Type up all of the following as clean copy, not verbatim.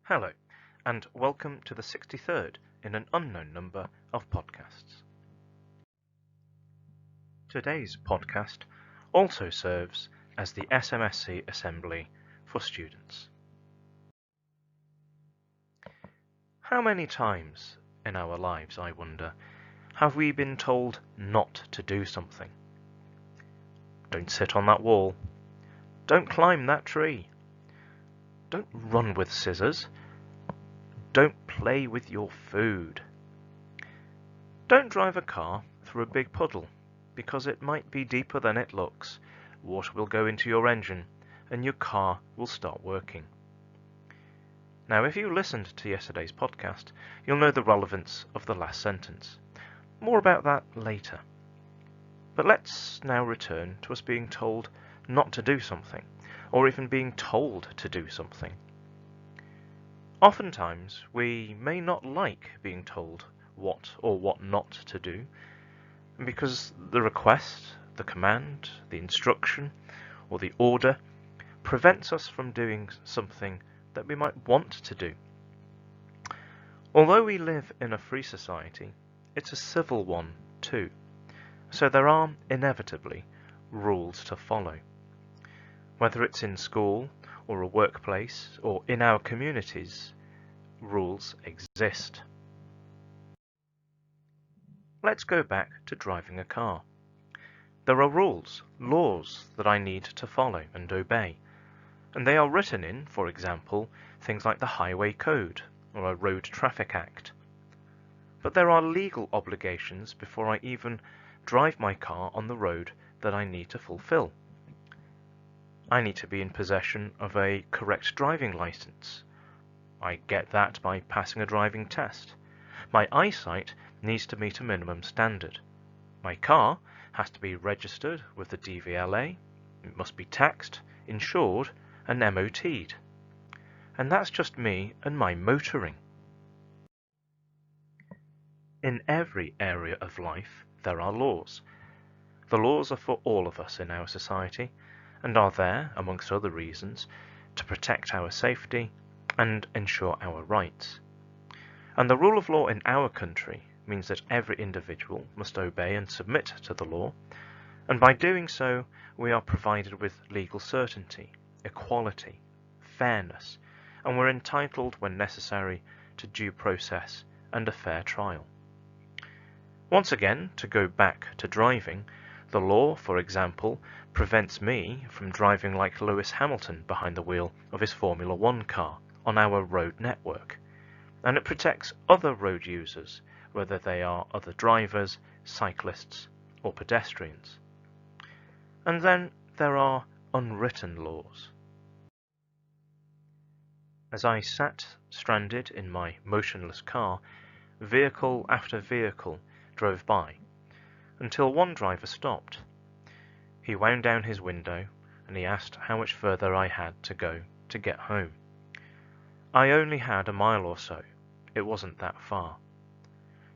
Hello, and welcome to the 63rd in an unknown number of podcasts. Today's podcast also serves as the SMSC assembly for students. How many times in our lives, I wonder, have we been told not to do something? Don't sit on that wall. Don't climb that tree. Don't run with scissors. Don't play with your food. Don't drive a car through a big puddle, because it might be deeper than it looks. Water will go into your engine, and your car will start working. Now, if you listened to yesterday's podcast, you'll know the relevance of the last sentence. More about that later. But let's now return to us being told not to do something, or even being told to do something. Oftentimes, we may not like being told what or what not to do, because the request, the command, the instruction, or the order prevents us from doing something that we might want to do. Although we live in a free society, it's a civil one too, so there are inevitably rules to follow. Whether it's in school, or a workplace, or in our communities, rules exist. Let's go back to driving a car. There are rules, laws that I need to follow and obey, and they are written in, for example, things like the Highway Code or a Road Traffic Act. But there are legal obligations before I even drive my car on the road that I need to fulfill. I need to be in possession of a correct driving license. I get that by passing a driving test. My eyesight needs to meet a minimum standard. My car has to be registered with the DVLA. It must be taxed, insured, and MOT'd. And that's just me and my motoring. In every area of life, there are laws. The laws are for all of us in our society, and are there, amongst other reasons, to protect our safety and ensure our rights. And the rule of law in our country means that every individual must obey and submit to the law, and by doing so we are provided with legal certainty, equality, fairness, and we're entitled, when necessary, to due process and a fair trial. Once again, to go back to driving, the law, for example, prevents me from driving like Lewis Hamilton behind the wheel of his Formula One car on our road network, and it protects other road users, whether they are other drivers, cyclists, or pedestrians. And then there are unwritten laws. As I sat stranded in my motionless car, vehicle after vehicle drove by, until one driver stopped. He wound down his window and he asked how much further I had to go to get home. I only had a mile or so. It wasn't that far.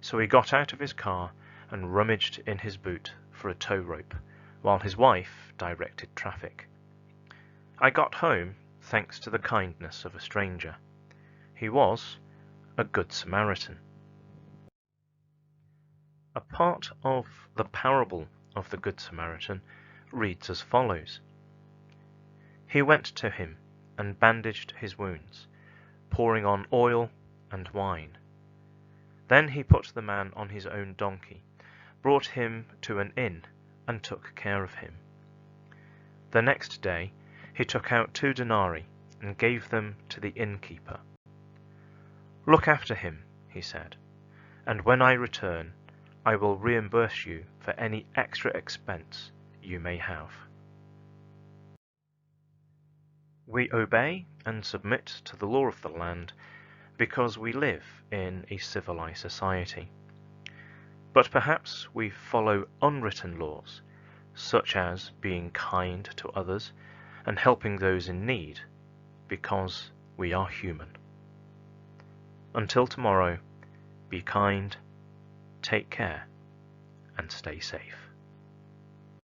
So he got out of his car and rummaged in his boot for a tow rope, while his wife directed traffic. I got home thanks to the kindness of a stranger. He was a Good Samaritan. A part of the parable of the Good Samaritan reads as follows. He went to him and bandaged his wounds, pouring on oil and wine. Then he put the man on his own donkey, brought him to an inn, and took care of him. The next day he took out 2 denarii and gave them to the innkeeper. Look after him, he said, and when I return, I will reimburse you for any extra expense you may have. We obey and submit to the law of the land because we live in a civilized society. But perhaps we follow unwritten laws, such as being kind to others and helping those in need, because we are human. Until tomorrow, be kind, take care, and stay safe.